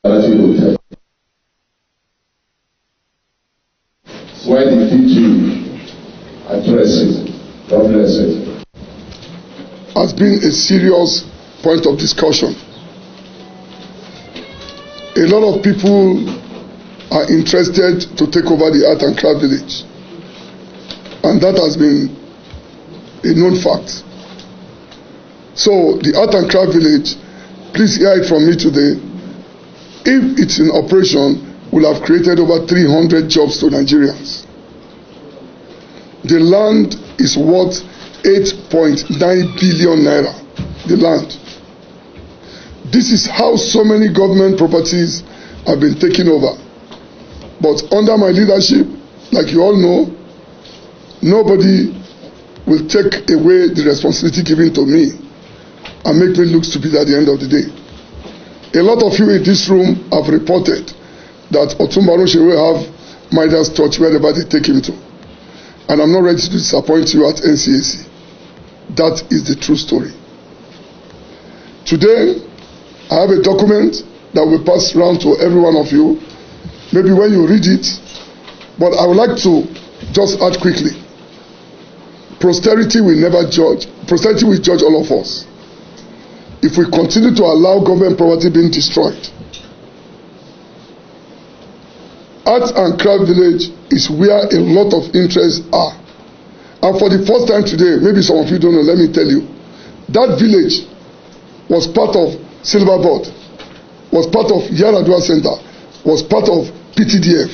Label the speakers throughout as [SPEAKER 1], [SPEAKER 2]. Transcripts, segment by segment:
[SPEAKER 1] Hotel. Why the DG address it? God bless it.
[SPEAKER 2] Has been a serious point of discussion. A lot of people are interested to take over the art and craft village, and that has been a known fact. So the art and craft village, please hear it from me today, if it's in operation, will have created over 300 jobs to Nigerians. The land is worth 8.9 billion naira, the land. This is how so many government properties have been taken over. But under my leadership, like you all know, nobody will take away the responsibility given to me and make me look stupid at the end of the day. A lot of you in this room have reported that Otumba Aronshe will have Midas touch wherever they take him to. And I'm not ready to disappoint you at NCAC. That is the true story. Today, I have a document that will pass around to every one of you. Maybe when you read it, but I would like to just add quickly. Posterity will never judge. Posterity will judge all of us. If we continue to allow government property being destroyed. Art and Craft Village is where a lot of interests are. And for the first time today, maybe some of you don't know, let me tell you, that village was part of Silverboard, was part of Yaradua Center, was part of PTDF.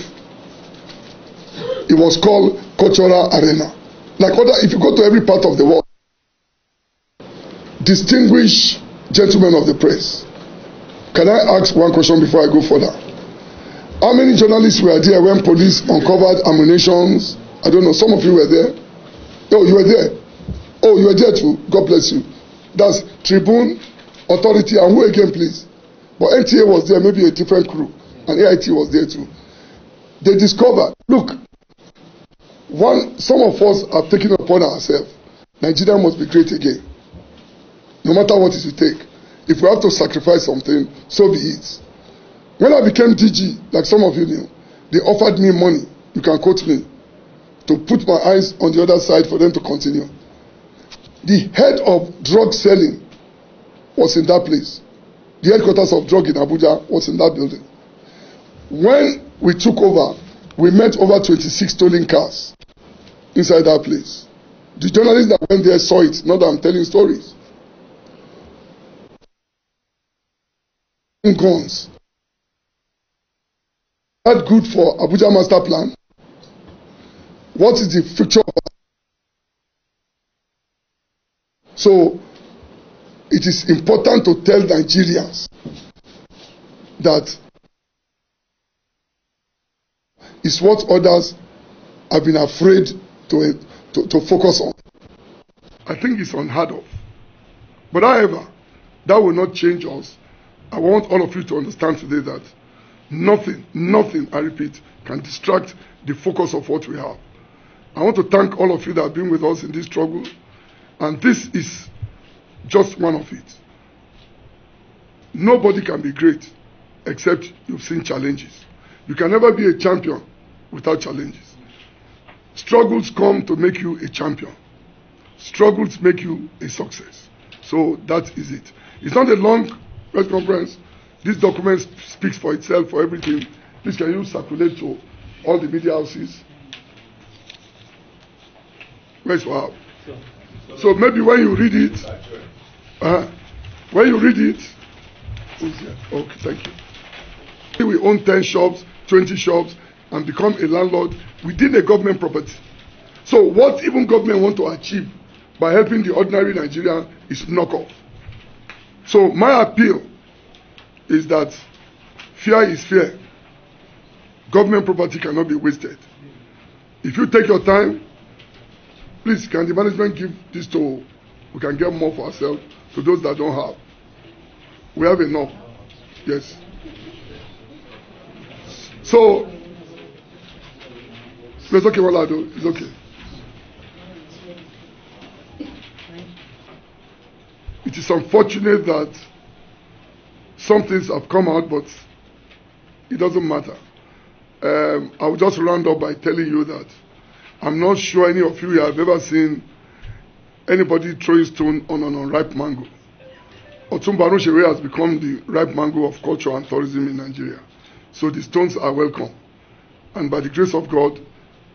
[SPEAKER 2] It was called Cultural Arena. Like other, if you go to every part of the world, distinguished gentlemen of the press, can I ask one question before I go further? How many journalists were there when police uncovered ammunitions? I don't know, some of you were there. Oh, you were there. Oh, you were there too. God bless you. That's Tribune, Authority, and who again, please? But NTA was there, maybe a different crew, and AIT was there too. They discovered, look, some of us have taken it upon ourselves. Nigeria must be great again. No matter what it will take. If we have to sacrifice something, so be it. When I became DG, like some of you knew, they offered me money, you can quote me, to put my eyes on the other side for them to continue. The head of drug selling was in that place. The headquarters of drug in Abuja was in that building. When we took over, we met over 26 stolen cars inside that place. The journalists that went there saw it, not that I'm telling stories. Guns. That good for Abuja Master Plan? What is the future of that? So, it is important to tell Nigerians that it's what others have been afraid to focus on. I think it's unheard of. But however, that will not change us. I want all of you to understand today that nothing, I repeat, can distract the focus of what we have. I want to thank all of you that have been with us in this struggle, and this is just one of it. Nobody can be great except you've seen challenges. You can never be a champion without challenges. Struggles come to make you a champion. Struggles make you a success. So that is it. It's not a long press conference. This document speaks for itself, for everything. Please, can you circulate to all the media houses? Where's wow? So maybe when you read it, okay, thank you. We own 10 shops, 20 shops, and become a landlord within a government property. So what even government want to achieve by helping the ordinary Nigerian is knockoff. So my appeal is that fear is fair. Government property cannot be wasted. If you take your time, please, can the management give this to, we can get more for ourselves, to those that don't have. We have enough. Yes. So, it's okay, Walado, it's okay. It is unfortunate that some things have come out, but it doesn't matter. I will just round up by telling you that I'm not sure any of you have ever seen anybody throwing stone on an unripe mango. Otumba Anoshere has become the ripe mango of culture and tourism in Nigeria. So the stones are welcome. And by the grace of God,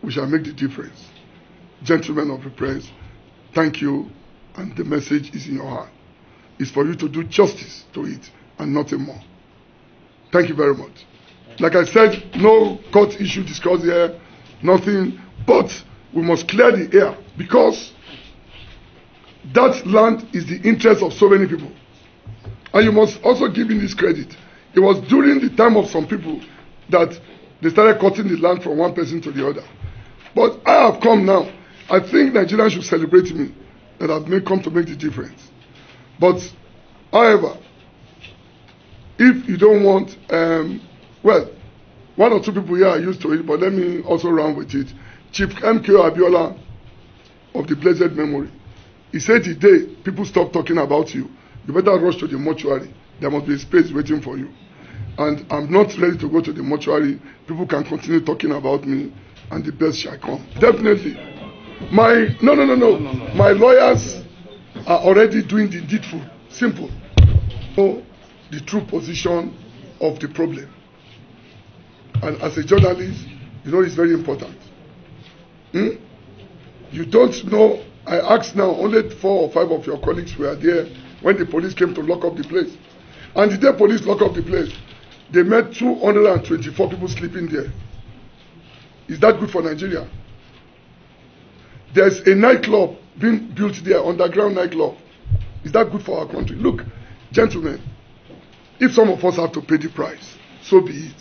[SPEAKER 2] we shall make the difference. Gentlemen of the press, thank you, and the message is in your hand. It's for you to do justice to it and nothing more. Thank you very much. Like I said, no court issue discussed here, nothing, but we must clear the air because that land is the interest of so many people. And you must also give him this credit. It was during the time of some people that they started cutting the land from one person to the other. But I have come now. I think Nigerians should celebrate me that I've come to make the difference. But, however, if you don't want, well, one or two people here are used to it, but let me also run with it. Chief MKO Abiola of the blessed memory, he said the day people stop talking about you, you better rush to the mortuary. There must be a space waiting for you. And I'm not ready to go to the mortuary. People can continue talking about me, and the best shall come. Definitely. No. My lawyers are already doing the needful. Simple. Know the true position of the problem. And as a journalist, you know it's very important. You don't know. I asked now, only 4 or 5 of your colleagues were there when the police came to lock up the place. And the day police lock up the place, they met 224 people sleeping there. Is that good for Nigeria? There's a nightclub being built there, underground nightclub. Is that good for our country? Look, gentlemen, if some of us have to pay the price, so be it.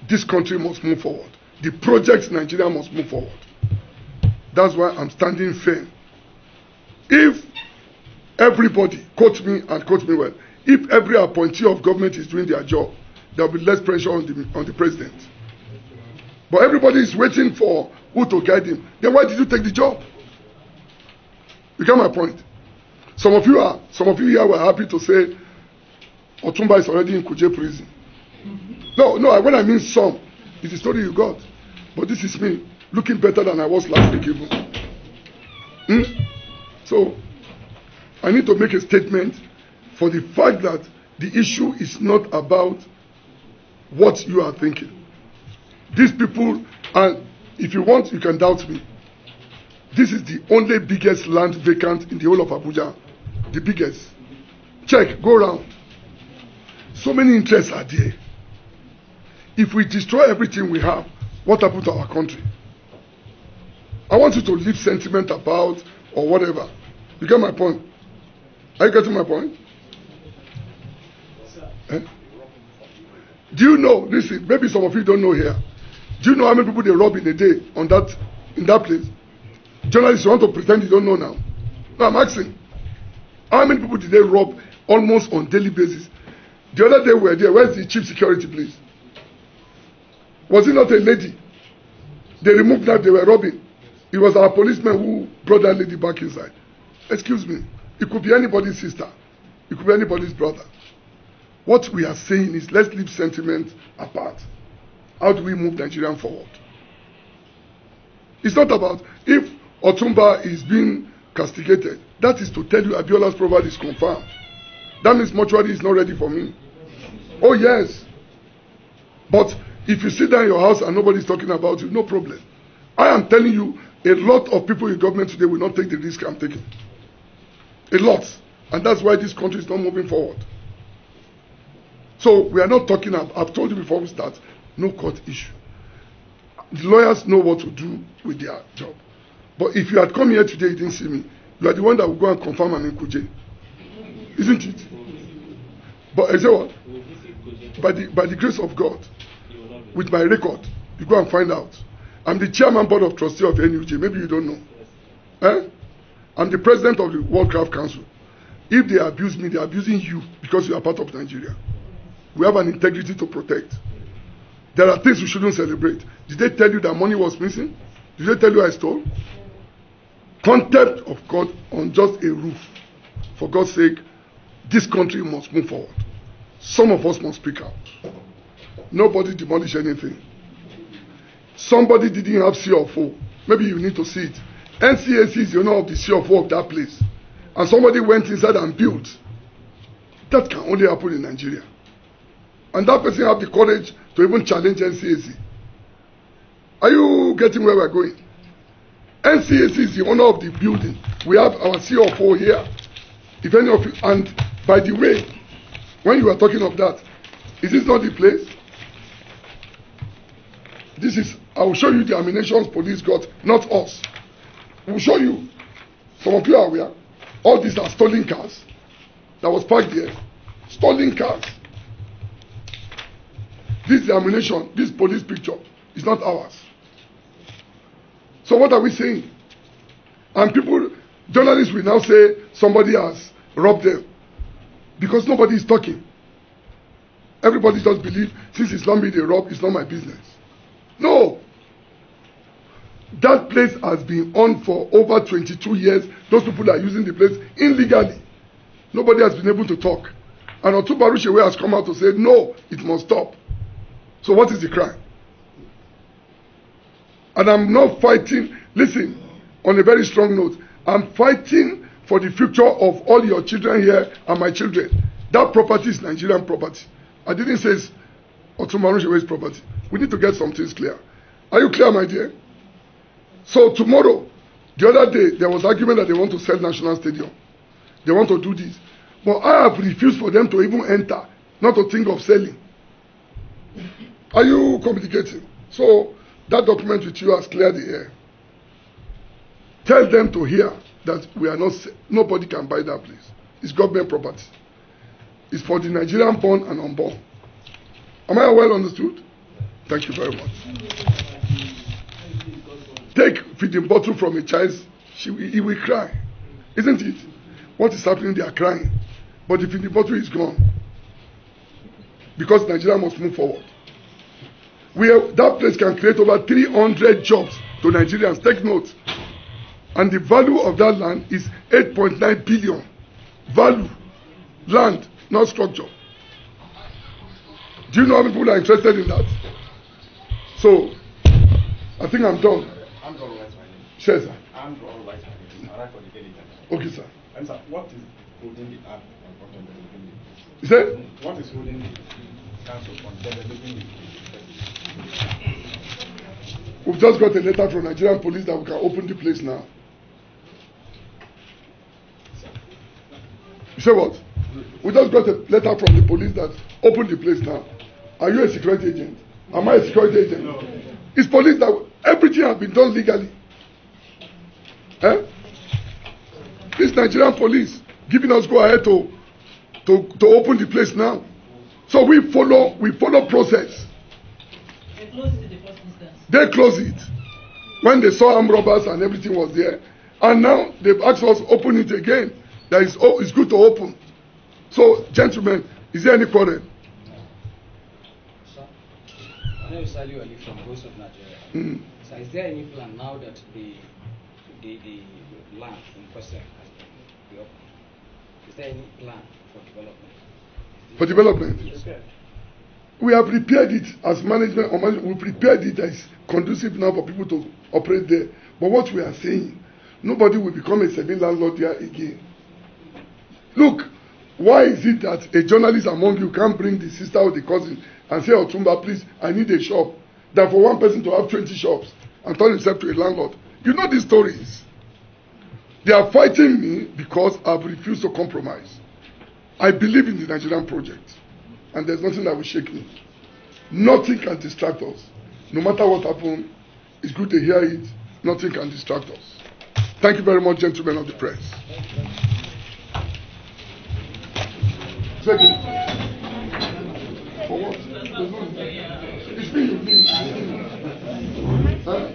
[SPEAKER 2] This country must move forward. The project in Nigeria must move forward. That's why I'm standing firm. If everybody, quote me and quote me well, if every appointee of government is doing their job, there will be less pressure on the president. But everybody is waiting for who to guide him. Then why did you take the job? You get my point? Some of you here were happy to say Otumba is already in Kuje prison. No, when I mean some, it's the story you got. But this is me looking better than I was last week even. So I need to make a statement for the fact that the issue is not about what you are thinking. These people, and if you want, you can doubt me. This is the only biggest land vacant in the whole of Abuja. The biggest. Check, go around. So many interests are there. If we destroy everything we have, what happened to our country? I want you to leave sentiment about or whatever. You get my point? Are you getting my point? Do you know, listen, maybe some of you don't know here. Do you know how many people they rob in a day in that place? Journalists, you want to pretend you don't know now? No, I'm asking. How many people did they rob almost on daily basis? The other day we were there. Where's the chief security, please? Was it not a lady? They removed that, they were robbing. It was our policeman who brought that lady back inside. Excuse me. It could be anybody's sister. It could be anybody's brother. What we are saying is let's leave sentiment apart. How do we move Nigeria forward? It's not about if Otumba is being castigated. That is to tell you Abiola's property is confirmed. That means mortuary is not ready for me. Oh yes. But if you sit down in your house and nobody's talking about you, no problem. I am telling you, a lot of people in government today will not take the risk I'm taking. A lot. And that's why this country is not moving forward. So we are not talking, I've told you before we start, no court issue. The lawyers know what to do with their job. But if you had come here today, you didn't see me, you are the one that will go and confirm I'm in Kuje. Isn't it? But I say what? By the grace of God, with my record, you go and find out. I'm the chairman board of trustee of NUJ. Maybe you don't know. I'm the president of the World Craft Council. If they abuse me, they're abusing you because you are part of Nigeria. We have an integrity to protect. There are things we shouldn't celebrate. Did they tell you that money was missing? Did they tell you I stole? Contempt of God on just a roof. For God's sake, this country must move forward. Some of us must speak out. Nobody demolished anything. Somebody didn't have CFO. Maybe you need to see it. NCAC is the owner of the CFO of that place. And somebody went inside and built. That can only happen in Nigeria. And that person have the courage to even challenge NCAC. Are you getting where we're going? NCAC is the owner of the building. We have our CFO here. If any of you, and by the way, when you were talking of that, is this not the place? This is, I will show you the ammunition police got, not us. We will show you. Some of you are aware. All these are stolen cars that was parked there. Stolen cars. This is the ammunition, this police picture is not ours. So what are we saying? And people, journalists will now say somebody has robbed them. Because nobody is talking. Everybody just believe, since it's not me they rob, it's not my business. No. That place has been on for over 22 years. Those people are using the place illegally. Nobody has been able to talk. And Otumba Rushewe has come out to say, no, it must stop. So what is the crime? And I'm not fighting, listen, on a very strong note, I'm fighting for the future of all your children here and my children. That property is Nigerian property. I didn't say it's Otumba Rushewe's property. We need to get some things clear. Are you clear, my dear? So tomorrow, the other day, there was argument that they want to sell National Stadium. They want to do this. But I have refused for them to even enter, not to think of selling. Are you communicating? So that document with you has cleared the air. Tell them to hear that we are not, nobody can buy that place. It's government property. It's for the Nigerian born and unborn. Am I well understood? Thank you very much. Take feeding bottle from a child, he will cry. Isn't it? What is happening? They are crying. But the feeding bottle is gone. Because Nigeria must move forward. That place can create over 300 jobs to Nigerians. Take note. And the value of that land is 8.9 billion. Value. Land, not structure. Do you know how many people are interested in that? So, I think I'm done.
[SPEAKER 3] I'm all right, my name.
[SPEAKER 2] Sure, sir.
[SPEAKER 3] I'm all right, my name. I write for the Daily Times.
[SPEAKER 2] Okay, sir.
[SPEAKER 3] And sir, what is holding the app on developing
[SPEAKER 2] You said?
[SPEAKER 3] What is holding the council on developing the
[SPEAKER 2] We've just got a letter from Nigerian police that we can open the place now. You say what? We just got a letter from the police that open the place now. Are you a security agent? Am I a security agent?
[SPEAKER 3] No.
[SPEAKER 2] It's police that everything has been done legally. Eh? This Nigerian police giving us go ahead to open the place now. So we follow process.
[SPEAKER 4] They closed it in the first instance.
[SPEAKER 2] They closed it when they saw armed robbers and everything was there. And now they've asked us to open it again. That is, oh, it's good to open. So, gentlemen, is there any quarrel?
[SPEAKER 5] Sir, my name is Saliu Ali from Voice of Nigeria. So, is there any plan now that the land in question has been reopened? Is there any plan for development?
[SPEAKER 2] For development?
[SPEAKER 5] Yes, sir.
[SPEAKER 2] We have prepared it as management, we prepared it as conducive now for people to operate there. But what we are saying, nobody will become a civil landlord there again. Look, why is it that a journalist among you can't bring the sister or the cousin and say, Otumba, please, I need a shop, than for one person to have 20 shops and turn himself to a landlord? You know these stories. They are fighting me because I've refused to compromise. I believe in the Nigerian project, and there's nothing that will shake me. Nothing can distract us. No matter what happens, it's good to hear it. Nothing can distract us. Thank you very much, gentlemen of the press. Second. For what? It's me, you need. Huh?